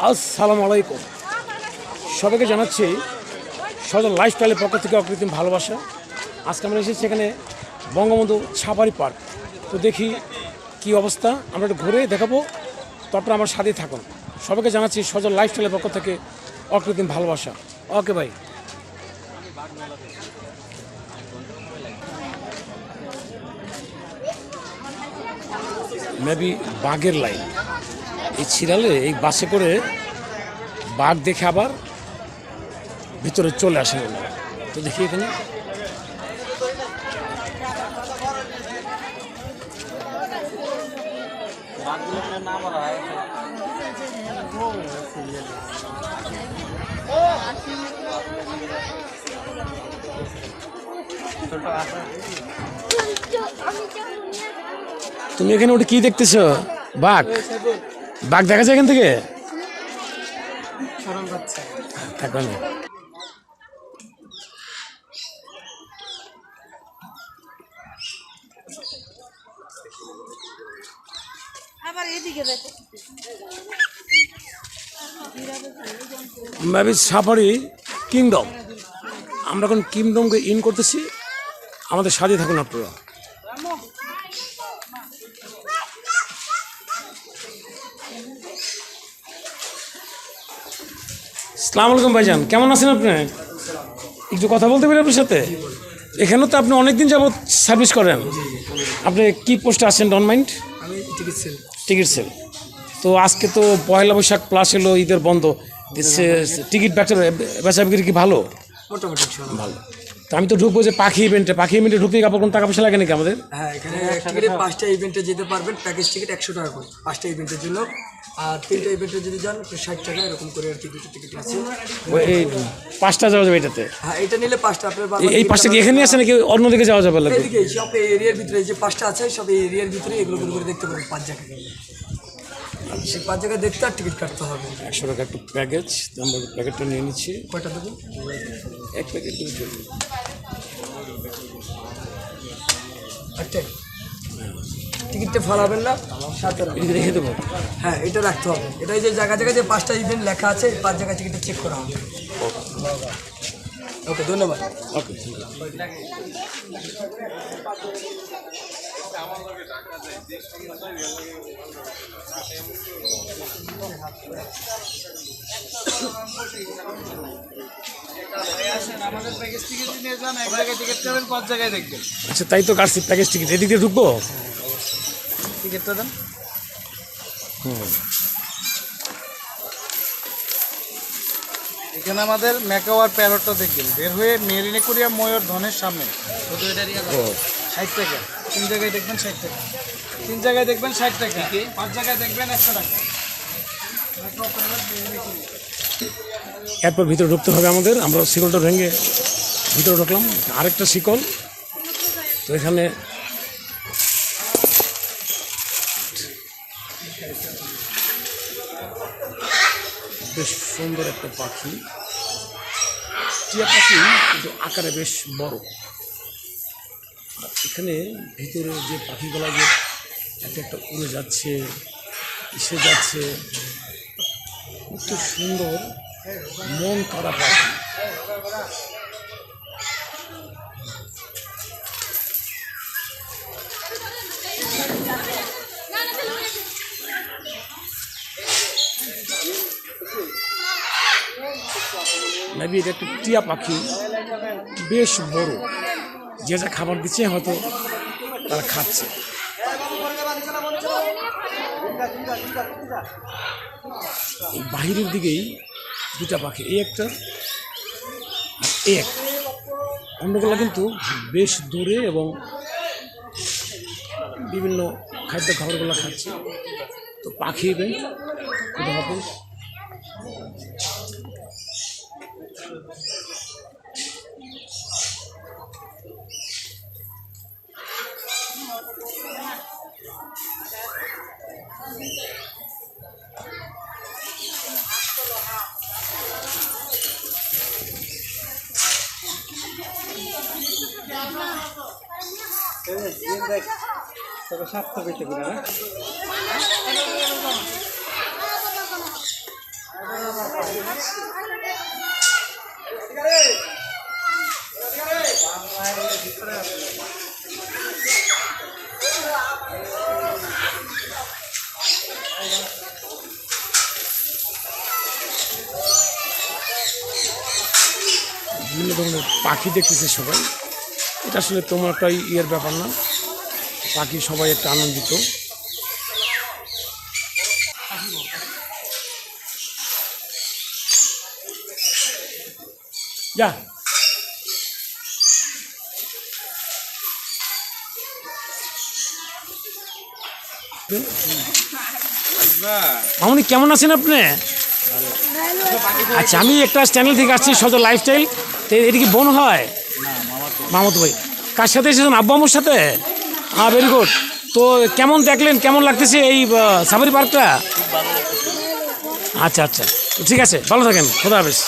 আসসালামু আলাইকুম, সবাইকে জানাচ্ছি সজল লাইফস্টাইলের পক্ষ থেকে অকৃত্রিম ভালোবাসা। আজকে আমরা এসেছি এখানে বঙ্গবন্ধু সাফারি পার্ক। তো দেখি কি অবস্থা, আমরা একটু ঘুরে দেখাবো, তারপর আমার সাথেই থাকুন। সবাইকে জানাচ্ছি সজল লাইফস্টাইলের পক্ষ থেকে অকৃত্রিম ভালোবাসা। ওকে ভাই। মেবি বাঘের লাইন, এই ছিড়ালে এই বাসে করে বাঘ দেখে আবার ভিতরে চলে আসেন ওনারা। তো দেখি এখানে তুমি এখানে ওটা কি দেখতেছো? বাঘ? বাঘ দেখা যায় এখান থেকে? সাফারি কিংডম, আমরা এখন কিংডমকে ইন করতেছি। আমাদের সাথে থাকুন আপনারা। আসসালামু আলাইকুম ভাইজান, কেমন আছেন আপনি? একটু কথা বলতে পারি আপনার সাথে? এখানেও তো আপনি অনেকদিন যাবত সার্ভিস করেন। আপনি কি পোস্টে আছেন? ডন মাইন্ড। আমি টিকিট সেল। তো আজকে তো পয়লা বৈশাখ প্লাস হলো ঈদের বন্ধ, টিকিট বেচা বিক্রি কি ভালো? মোটামুটি ভালো। তো আমি তো ঢুকবো যে পাখি ইভেন্টে ঢুকতে কাপড় কোনো টাকা পয়সা লাগে নাকি আমাদের? হ্যাঁ, এখানে টিকিটে 5টা ইভেন্টে যেতে পারবেন। প্যাকেজ টিকিট 100 টাকা করে 5টা ইভেন্টের জন্য, আর 3টা ইভেন্টে যদি যান 60 টাকা, এরকম করে আর কি দুটো টিকিট আছে। এই 5টা যাওয়া যাবে এটাতে? হ্যাঁ, এটা নিলে 5টা আপনার এই 5টা কি এখানে আছে নাকি অন্যদিকে যাওয়া যাবে? এদিকে সব এরিয়ার ভিতরে যে 5টা আছে, সব এরিয়ার ভিতরে এগুলো করে দেখতে পারেন 5 জায়গায়। সেই 5 জায়গায় দেখতে আর টিকিট কাটতে হবে। 100 টাকা একটু প্যাকেজ, আমরা প্যাকেটটা নিয়ে নিচ্ছি। কয়টা দেবো? এক প্যাকেট টিকিটটা ফালাবেন না, সাথে রেখে দেবো। হ্যাঁ, এটা রাখতে হবে। এটাই যে জায়গায় যে 5টা ইভেন্ট লেখা আছে, 5 জায়গায় টিকিটটা চেক করা হবে। ওকে, ধন্যবাদ। ওকে। আচ্ছা, তাই তো কাটছি প্যাকেজ টিকিট। এদিক দিয়ে ঢুকবো? টিকিটটা দেন। এখানে আমাদের ম্যাকাওয়ার প্যারটটা দেখবেন বের হয়ে মেরিন অ্যাকোয়ারিয়াম ময়ূর ধনের সামনে 60 টাকা। 3 জায়গায় দেখবেন 60 টাকা। 3 জায়গায় দেখবেন 60 টাকা। 5 জায়গায় দেখবেন 100 টাকা। এরপর ভিতরে ঢুকতে হবে আমাদের। আমরা শিকলটা ভেঙে ভিতরে ঢুকলাম, আরেকটা শিকল। তো এখানে বেশ সুন্দর একটা পাখি, টিয়া পাখি, কিন্তু আকারে বেশ বড়। আর এখানে ভিতরে যে পাখিগুলা যে একটা একটা উড়ে যাচ্ছে, এসে যাচ্ছে, কত সুন্দর, মন কাড়া পাখি। মেবি এটা একটা টিয়া পাখি, বেশ বড়। যে যা খাবার দিচ্ছে হয়তো তারা খাচ্ছে। এই বাহিরের দিকেই দুটা পাখি, এই একটা আর এই একটা। অন্যগুলো কিন্তু বেশ দূরে এবং বিভিন্ন খাবারগুলো খাচ্ছে। তো পাখি ইভেন্ট খুব হবে। তবে 700 পেতে করে না বিভিন্ন ধরনের পাখি দেখতেছে সবাই। এটা আসলে তোমার একটা ইয়ের ব্যাপার না, পাখি সবাই একটা আনন্দিত। যা মামনি, কেমন আছেন আপনি? আচ্ছা, আমি একটা চ্যানেল থেকে আসছি, সজল লাইফস্টাইল। তো এটা কি বোন হয়? মামাতো ভাই। কার সাথে এসেছেন? আব্বু আম্মুর সাথে? হ্যাঁ, ভেরি গুড। তো কেমন দেখলেন, কেমন লাগতেছে এই সাফারি পার্কটা? আচ্ছা আচ্ছা, ঠিক আছে, ভালো থাকেন, খোদা হাফেজ।